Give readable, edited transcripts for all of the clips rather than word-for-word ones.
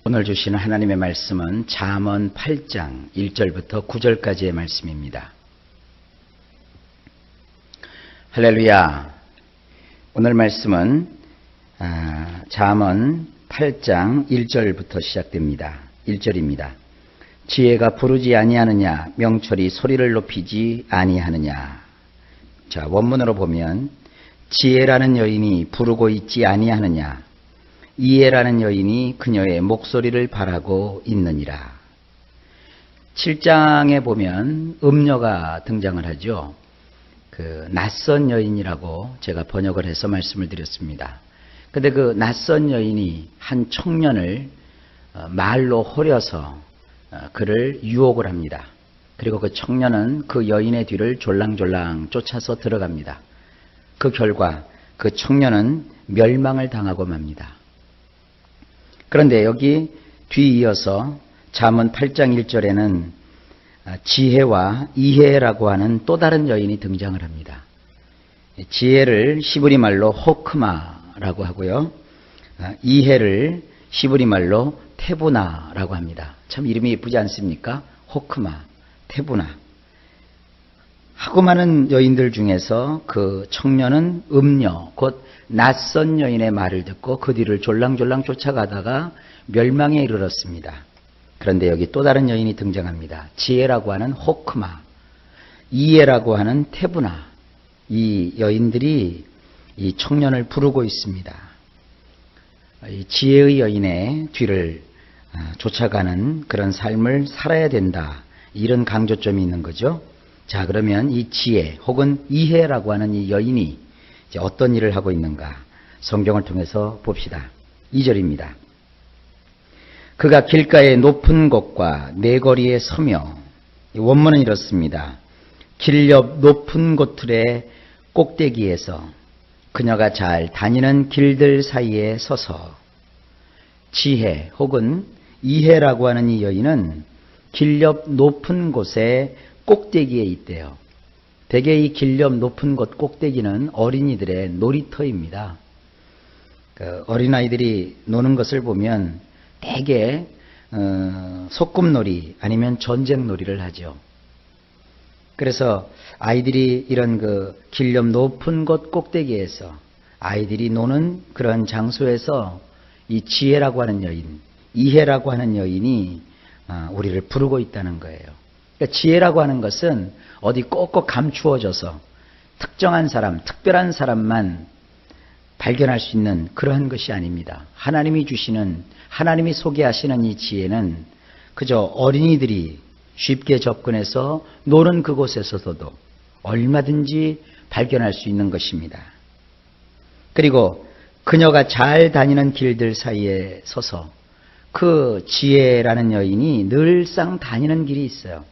오늘 주시는 하나님의 말씀은 잠언 8장 1절부터 9절까지의 말씀입니다. 할렐루야. 오늘 말씀은 잠언 8장 1절부터 시작됩니다. 1절입니다. 지혜가 부르지 아니하느냐, 명철이 소리를 높이지 아니하느냐. 자, 원문으로 보면 지혜라는 여인이 부르고 있지 아니하느냐, 이해라는 여인이 그녀의 목소리를 바라고 있느니라. 7장에 보면 음녀가 등장을 하죠. 그 낯선 여인이라고 제가 번역을 해서 말씀을 드렸습니다. 근데 그 낯선 여인이 한 청년을 말로 호려서 그를 유혹을 합니다. 그리고 그 청년은 그 여인의 뒤를 졸랑졸랑 쫓아서 들어갑니다. 그 결과 그 청년은 멸망을 당하고 맙니다. 그런데 여기 뒤이어서 잠언 8장 1절에는 지혜와 이해라고 하는 또 다른 여인이 등장을 합니다. 지혜를 시브리 말로 호크마라고 하고요. 이해를 시브리 말로 테부나라고 합니다. 참 이름이 예쁘지 않습니까? 호크마, 테부나. 하고 많은 여인들 중에서 그 청년은 음녀, 곧 낯선 여인의 말을 듣고 그 뒤를 졸랑졸랑 쫓아가다가 멸망에 이르렀습니다. 그런데 여기 또 다른 여인이 등장합니다. 지혜라고 하는 호크마, 이해라고 하는 테부나. 이 여인들이 이 청년을 부르고 있습니다. 이 지혜의 여인의 뒤를 쫓아가는 그런 삶을 살아야 된다. 이런 강조점이 있는 거죠. 자, 그러면 이 지혜 혹은 이해라고 하는 이 여인이 이제 어떤 일을 하고 있는가 성경을 통해서 봅시다. 2절입니다. 그가 길가의 높은 곳과 내거리에 서며, 원문은 이렇습니다. 길 옆 높은 곳들의 꼭대기에서 그녀가 잘 다니는 길들 사이에 서서. 지혜 혹은 이해라고 하는 이 여인은 길 옆 높은 곳에 꼭대기에 있대요. 대개 이 길 옆 높은 곳 꼭대기는 어린이들의 놀이터입니다. 어린아이들이 노는 것을 보면 대개 소꿉놀이 아니면 전쟁놀이를 하죠. 그래서 아이들이 이런 그 길 옆 높은 곳 꼭대기에서 아이들이 노는 그런 장소에서 이 지혜라고 하는 여인, 이해라고 하는 여인이 우리를 부르고 있다는 거예요. 그러니까 지혜라고 하는 것은 어디 꼭꼭 감추어져서 특정한 사람, 특별한 사람만 발견할 수 있는 그러한 것이 아닙니다. 하나님이 주시는, 하나님이 소개하시는 이 지혜는 그저 어린이들이 쉽게 접근해서 노는 그곳에서도 얼마든지 발견할 수 있는 것입니다. 그리고 그녀가 잘 다니는 길들 사이에 서서 그 지혜라는 여인이 늘상 다니는 길이 있어요.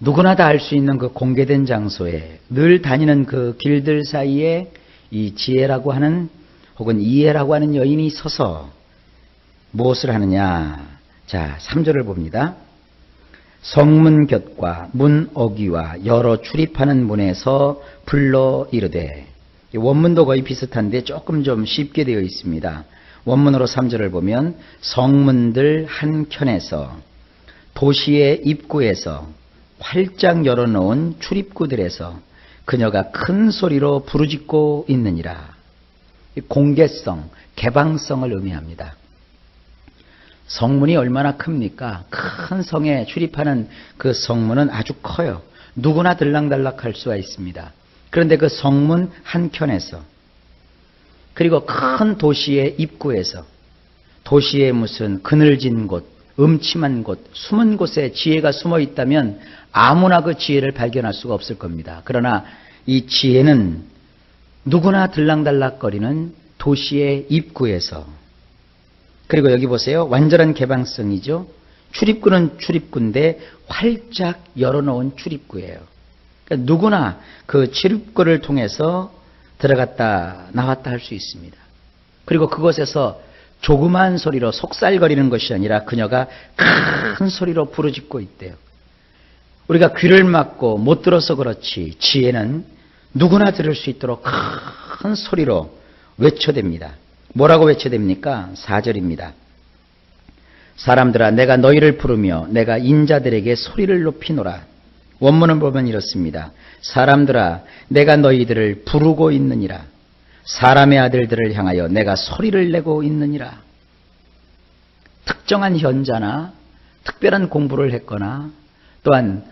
누구나 다 알 수 있는 그 공개된 장소에 늘 다니는 그 길들 사이에 이 지혜라고 하는 혹은 이해라고 하는 여인이 서서 무엇을 하느냐. 자, 3절을 봅니다. 성문 곁과 문 어귀와 여러 출입하는 문에서 불러 이르되. 원문도 거의 비슷한데 조금 좀 쉽게 되어 있습니다. 원문으로 3절을 보면 성문들 한켠에서, 도시의 입구에서, 활짝 열어놓은 출입구들에서 그녀가 큰 소리로 부르짖고 있느니라. 공개성, 개방성을 의미합니다. 성문이 얼마나 큽니까? 큰 성에 출입하는 그 성문은 아주 커요. 누구나 들락달락할 수가 있습니다. 그런데 그 성문 한켠에서, 그리고 큰 도시의 입구에서, 도시의 무슨 그늘진 곳, 음침한 곳, 숨은 곳에 지혜가 숨어 있다면 아무나 그 지혜를 발견할 수가 없을 겁니다. 그러나 이 지혜는 누구나 들락달락거리는 도시의 입구에서, 그리고 여기 보세요. 완전한 개방성이죠. 출입구는 출입구인데 활짝 열어놓은 출입구예요. 그러니까 누구나 그 출입구를 통해서 들어갔다 나왔다 할 수 있습니다. 그리고 그곳에서 조그만 소리로 속살거리는 것이 아니라 그녀가 큰 소리로 부르짖고 있대요. 우리가 귀를 막고 못 들어서 그렇지 지혜는 누구나 들을 수 있도록 큰 소리로 외쳐댑니다. 뭐라고 외쳐댑니까? 4절입니다. 사람들아 내가 너희를 부르며 내가 인자들에게 소리를 높이노라. 원문을 보면 이렇습니다. 사람들아 내가 너희들을 부르고 있느니라. 사람의 아들들을 향하여 내가 소리를 내고 있느니라. 특정한 현자나 특별한 공부를 했거나 또한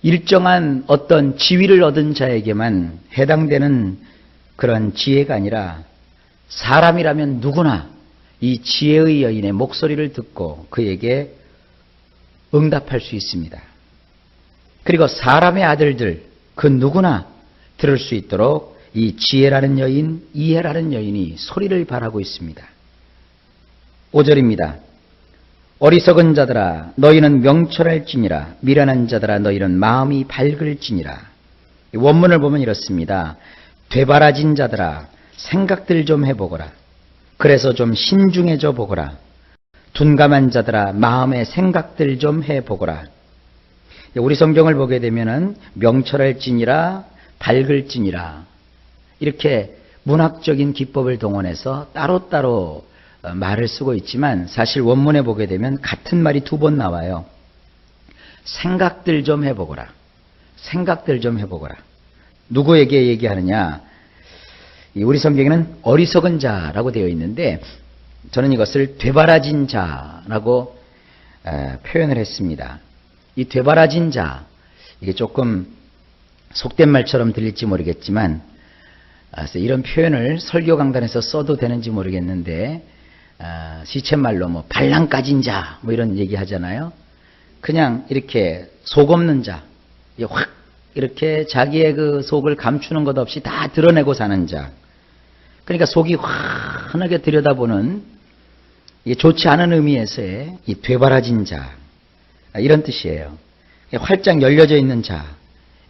일정한 어떤 지위를 얻은 자에게만 해당되는 그런 지혜가 아니라 사람이라면 누구나 이 지혜의 여인의 목소리를 듣고 그에게 응답할 수 있습니다. 그리고 사람의 아들들 그 누구나 들을 수 있도록 이 지혜라는 여인, 이해라는 여인이 소리를 발하고 있습니다. 5절입니다. 어리석은 자들아 너희는 명철할지니라. 미련한 자들아 너희는 마음이 밝을지니라. 원문을 보면 이렇습니다. 되바라진 자들아 생각들 좀 해보거라. 그래서 좀 신중해져 보거라. 둔감한 자들아 마음의 생각들 좀 해보거라. 우리 성경을 보게 되면은 명철할지니라, 밝을지니라 이렇게 문학적인 기법을 동원해서 따로따로 말을 쓰고 있지만 사실 원문에 보게 되면 같은 말이 두 번 나와요. 생각들 좀 해보거라. 생각들 좀 해보거라. 누구에게 얘기하느냐? 우리 성경에는 어리석은 자라고 되어 있는데 저는 이것을 되바라진 자라고 표현을 했습니다. 이 되바라진 자, 이게 조금 속된 말처럼 들릴지 모르겠지만 이런 표현을 설교 강단에서 써도 되는지 모르겠는데 시쳇말로 뭐 발랑 까진 자 뭐 이런 얘기 하잖아요. 그냥 이렇게 속 없는 자, 확 이렇게 자기의 그 속을 감추는 것 없이 다 드러내고 사는 자. 그러니까 속이 환하게 들여다보는 이게 좋지 않은 의미에서의 이 되바라진 자 이런 뜻이에요. 활짝 열려져 있는 자,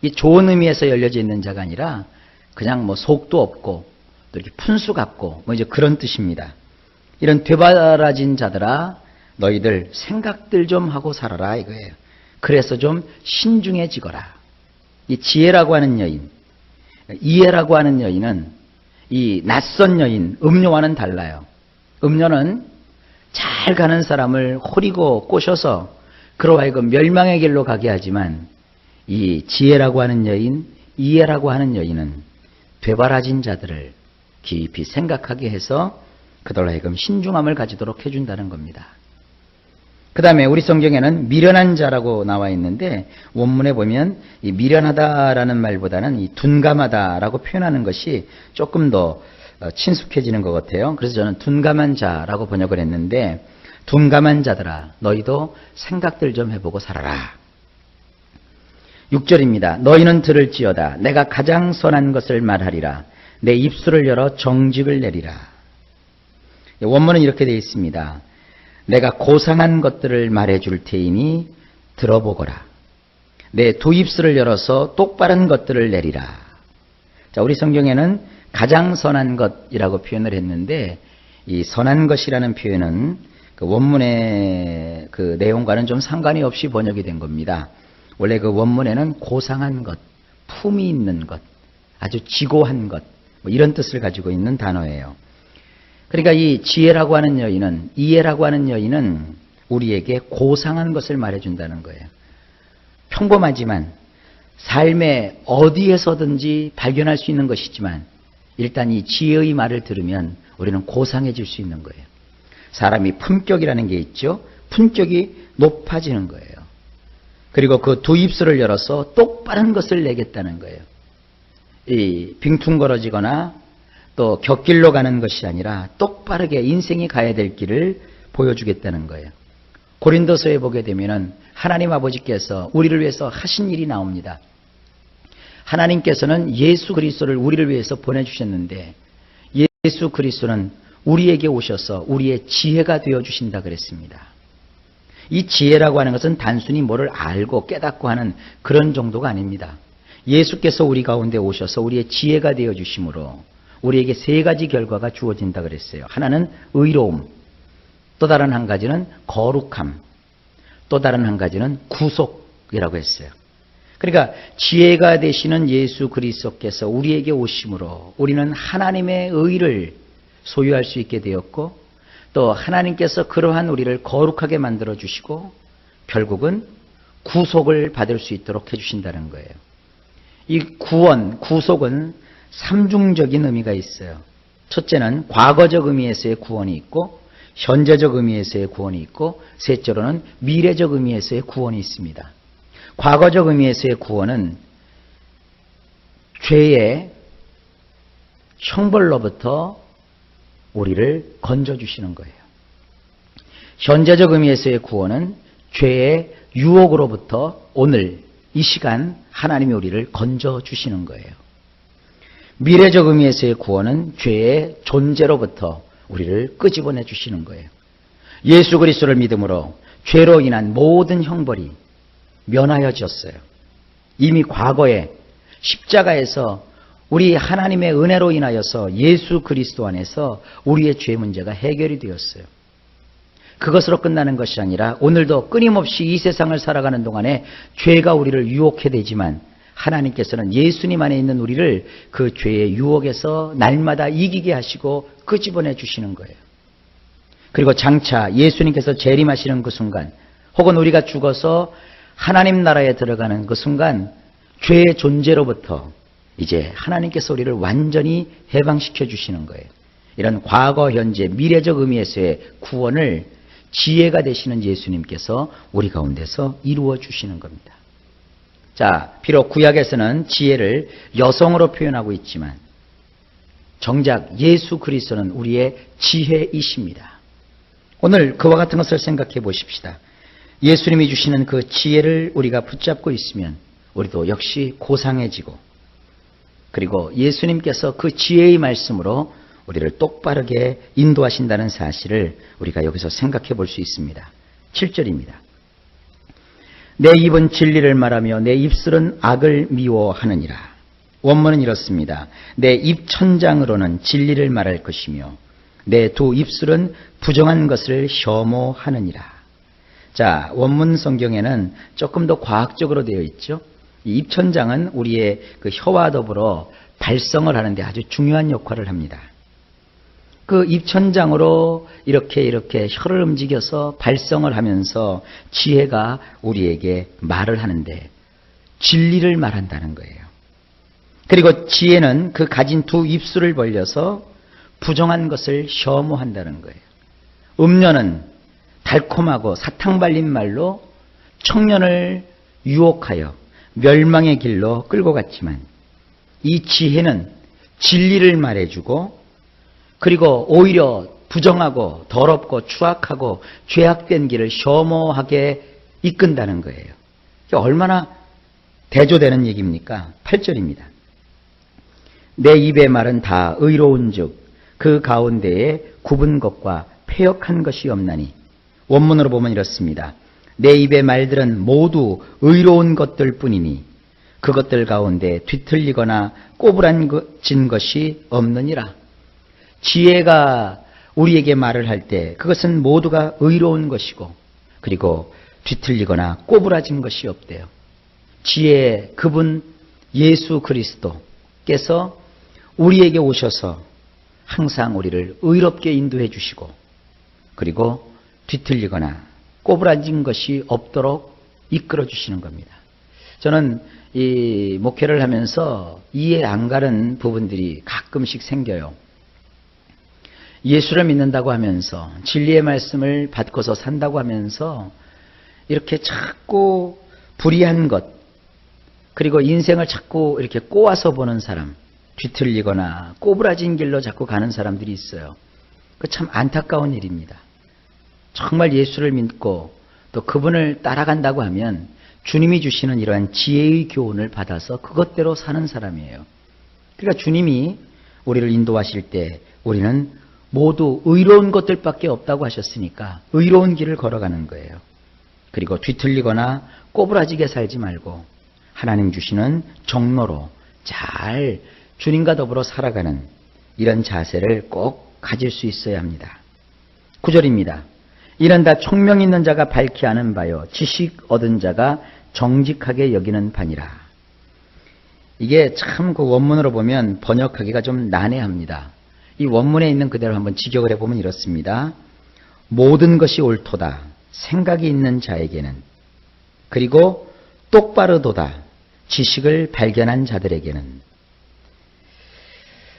이 좋은 의미에서 열려져 있는 자가 아니라 그냥 뭐 속도 없고 또 이렇게 푼수 같고 뭐 이제 그런 뜻입니다. 이런 되바라진 자들아 너희들 생각들 좀 하고 살아라 이거예요. 그래서 좀 신중해지거라. 이 지혜라고 하는 여인, 이해라고 하는 여인은 이 낯선 여인, 음료와는 달라요. 음료는 잘 가는 사람을 호리고 꼬셔서 그로 하여금 멸망의 길로 가게 하지만 이 지혜라고 하는 여인, 이해라고 하는 여인은 되바라진 자들을 깊이 생각하게 해서 그들로 하여금 신중함을 가지도록 해준다는 겁니다. 그 다음에 우리 성경에는 미련한 자라고 나와 있는데 원문에 보면 이 미련하다라는 말보다는 이 둔감하다라고 표현하는 것이 조금 더 친숙해지는 것 같아요. 그래서 저는 둔감한 자라고 번역을 했는데 둔감한 자들아 너희도 생각들 좀 해보고 살아라. 6절입니다. 너희는 들을지어다. 내가 가장 선한 것을 말하리라. 내 입술을 열어 정직을 내리라. 원문은 이렇게 되어 있습니다. 내가 고상한 것들을 말해줄 테이니 들어보거라. 내 두 입술을 열어서 똑바른 것들을 내리라. 자, 우리 성경에는 가장 선한 것이라고 표현을 했는데 이 선한 것이라는 표현은 그 원문의 그 내용과는 좀 상관이 없이 번역이 된 겁니다. 원래 그 원문에는 고상한 것, 품이 있는 것, 아주 지고한 것, 뭐 이런 뜻을 가지고 있는 단어예요. 그러니까 이 지혜라고 하는 여인은, 이해라고 하는 여인은 우리에게 고상한 것을 말해준다는 거예요. 평범하지만 삶의 어디에서든지 발견할 수 있는 것이지만 일단 이 지혜의 말을 들으면 우리는 고상해질 수 있는 거예요. 사람이 품격이라는 게 있죠. 품격이 높아지는 거예요. 그리고 그 두 입술을 열어서 똑바른 것을 내겠다는 거예요. 이 빙퉁거려지거나 또 곁길로 가는 것이 아니라 똑바르게 인생이 가야 될 길을 보여주겠다는 거예요. 고린도서에 보게 되면은 하나님 아버지께서 우리를 위해서 하신 일이 나옵니다. 하나님께서는 예수 그리스도를 우리를 위해서 보내주셨는데 예수 그리스도는 우리에게 오셔서 우리의 지혜가 되어주신다 그랬습니다. 이 지혜라고 하는 것은 단순히 뭐를 알고 깨닫고 하는 그런 정도가 아닙니다. 예수께서 우리 가운데 오셔서 우리의 지혜가 되어주심으로 우리에게 세 가지 결과가 주어진다 그랬어요. 하나는 의로움, 또 다른 한 가지는 거룩함, 또 다른 한 가지는 구속이라고 했어요. 그러니까 지혜가 되시는 예수 그리스도께서 우리에게 오심으로 우리는 하나님의 의를 소유할 수 있게 되었고 또 하나님께서 그러한 우리를 거룩하게 만들어 주시고 결국은 구속을 받을 수 있도록 해주신다는 거예요. 이 구원, 구속은 삼중적인 의미가 있어요. 첫째는 과거적 의미에서의 구원이 있고, 현재적 의미에서의 구원이 있고, 셋째로는 미래적 의미에서의 구원이 있습니다. 과거적 의미에서의 구원은 죄의 형벌로부터 우리를 건져주시는 거예요. 현재적 의미에서의 구원은 죄의 유혹으로부터 오늘 이 시간 하나님이 우리를 건져주시는 거예요. 미래적 의미에서의 구원은 죄의 존재로부터 우리를 끄집어내 주시는 거예요. 예수 그리스도를 믿음으로 죄로 인한 모든 형벌이 면하여졌어요. 이미 과거에 십자가에서 우리 하나님의 은혜로 인하여서 예수 그리스도 안에서 우리의 죄 문제가 해결이 되었어요. 그것으로 끝나는 것이 아니라 오늘도 끊임없이 이 세상을 살아가는 동안에 죄가 우리를 유혹해 대지만 하나님께서는 예수님 안에 있는 우리를 그 죄의 유혹에서 날마다 이기게 하시고 끄집어내 주시는 거예요. 그리고 장차 예수님께서 재림하시는 그 순간, 혹은 우리가 죽어서 하나님 나라에 들어가는 그 순간 죄의 존재로부터 이제 하나님께서 우리를 완전히 해방시켜 주시는 거예요. 이런 과거, 현재, 미래적 의미에서의 구원을 지혜가 되시는 예수님께서 우리 가운데서 이루어 주시는 겁니다. 자, 비록 구약에서는 지혜를 여성으로 표현하고 있지만 정작 예수 그리스도는 우리의 지혜이십니다. 오늘 그와 같은 것을 생각해 보십시다. 예수님이 주시는 그 지혜를 우리가 붙잡고 있으면 우리도 역시 고상해지고, 그리고 예수님께서 그 지혜의 말씀으로 우리를 똑바르게 인도하신다는 사실을 우리가 여기서 생각해 볼 수 있습니다. 7절입니다. 내 입은 진리를 말하며 내 입술은 악을 미워하느니라. 원문은 이렇습니다. 내 입천장으로는 진리를 말할 것이며 내 두 입술은 부정한 것을 혐오하느니라. 자, 원문 성경에는 조금 더 과학적으로 되어 있죠. 이 입천장은 우리의 그 혀와 더불어 발성을 하는데 아주 중요한 역할을 합니다. 그 입천장으로 이렇게 혀를 움직여서 발성을 하면서 지혜가 우리에게 말을 하는데 진리를 말한다는 거예요. 그리고 지혜는 그 가진 두 입술을 벌려서 부정한 것을 혐오한다는 거예요. 음녀는 달콤하고 사탕 발린 말로 청년을 유혹하여 멸망의 길로 끌고 갔지만 이 지혜는 진리를 말해주고, 그리고 오히려 부정하고 더럽고 추악하고 죄악된 길을 혐오하게 이끈다는 거예요. 이게 얼마나 대조되는 얘기입니까? 8절입니다. 내 입의 말은 다 의로운즉 그 가운데에 굽은 것과 패역한 것이 없나니. 원문으로 보면 이렇습니다. 내 입의 말들은 모두 의로운 것들 뿐이니 그것들 가운데 뒤틀리거나 꼬부라진 것이 없느니라. 지혜가 우리에게 말을 할 때 그것은 모두가 의로운 것이고, 그리고 뒤틀리거나 꼬부라진 것이 없대요. 지혜의 그분 예수 그리스도께서 우리에게 오셔서 항상 우리를 의롭게 인도해 주시고, 그리고 뒤틀리거나 꼬부라진 것이 없도록 이끌어 주시는 겁니다. 저는 이 목회를 하면서 이해 안 가는 부분들이 가끔씩 생겨요. 예수를 믿는다고 하면서 진리의 말씀을 받고서 산다고 하면서 이렇게 자꾸 불의한 것, 그리고 인생을 자꾸 이렇게 꼬아서 보는 사람, 뒤틀리거나 꼬부라진 길로 자꾸 가는 사람들이 있어요. 그 참 안타까운 일입니다. 정말 예수를 믿고 또 그분을 따라간다고 하면 주님이 주시는 이러한 지혜의 교훈을 받아서 그것대로 사는 사람이에요. 그러니까 주님이 우리를 인도하실 때 우리는 모두 의로운 것들밖에 없다고 하셨으니까 의로운 길을 걸어가는 거예요. 그리고 뒤틀리거나 꼬부라지게 살지 말고 하나님 주시는 정로로 잘 주님과 더불어 살아가는 이런 자세를 꼭 가질 수 있어야 합니다. 9절입니다. 이는 다 총명 있는 자가 밝히 아는 바요 지식 얻은 자가 정직하게 여기는 바니라. 이게 참 그 원문으로 보면 번역하기가 좀 난해합니다. 이 원문에 있는 그대로 한번 직역을 해보면 이렇습니다. 모든 것이 옳도다 생각이 있는 자에게는, 그리고 똑바르도다 지식을 발견한 자들에게는.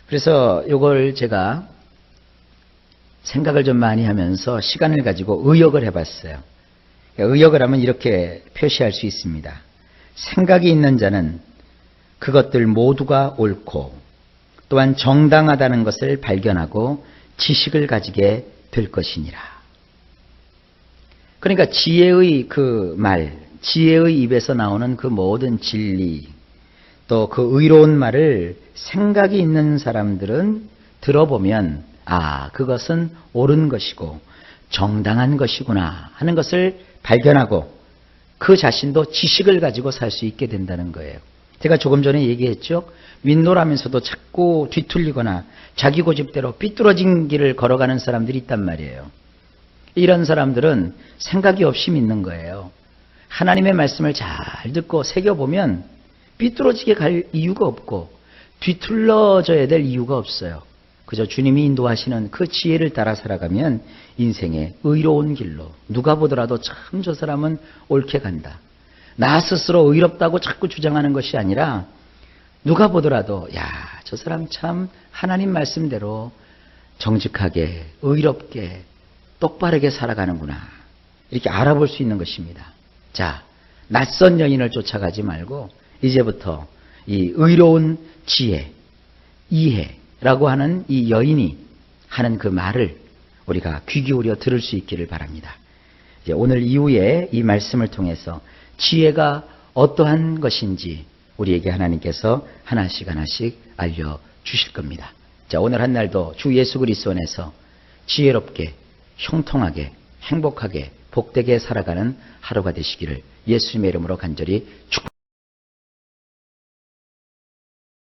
그래서 이걸 제가 생각을 좀 많이 하면서 시간을 가지고 의역을 해봤어요. 의역을 하면 이렇게 표시할 수 있습니다. 생각이 있는 자는 그것들 모두가 옳고 또한 정당하다는 것을 발견하고 지식을 가지게 될 것이니라. 그러니까 지혜의 그 말, 지혜의 입에서 나오는 그 모든 진리, 또 그 의로운 말을 생각이 있는 사람들은 들어보면 그것은 옳은 것이고 정당한 것이구나 하는 것을 발견하고 그 자신도 지식을 가지고 살 수 있게 된다는 거예요. 제가 조금 전에 얘기했죠. 윈도라면서도 자꾸 뒤틀리거나 자기 고집대로 삐뚤어진 길을 걸어가는 사람들이 있단 말이에요. 이런 사람들은 생각이 없이 믿는 거예요. 하나님의 말씀을 잘 듣고 새겨보면 삐뚤어지게 갈 이유가 없고 뒤틀러져야 될 이유가 없어요. 그저 주님이 인도하시는 그 지혜를 따라 살아가면 인생의 의로운 길로, 누가 보더라도 참 저 사람은 옳게 간다, 나 스스로 의롭다고 자꾸 주장하는 것이 아니라 누가 보더라도 저 사람 참 하나님 말씀대로 정직하게 의롭게 똑바르게 살아가는구나, 이렇게 알아볼 수 있는 것입니다. 자, 낯선 여인을 쫓아가지 말고 이제부터 이 의로운 지혜, 이해라고 하는 이 여인이 하는 그 말을 우리가 귀 기울여 들을 수 있기를 바랍니다. 이제 오늘 이후에 이 말씀을 통해서 지혜가 어떠한 것인지 우리에게 하나님께서 하나씩 하나씩 알려주실 겁니다. 자, 오늘 한 날도 주 예수 그리스도 안에서 지혜롭게, 형통하게, 행복하게, 복되게 살아가는 하루가 되시기를 예수님의 이름으로 간절히 축복합니다.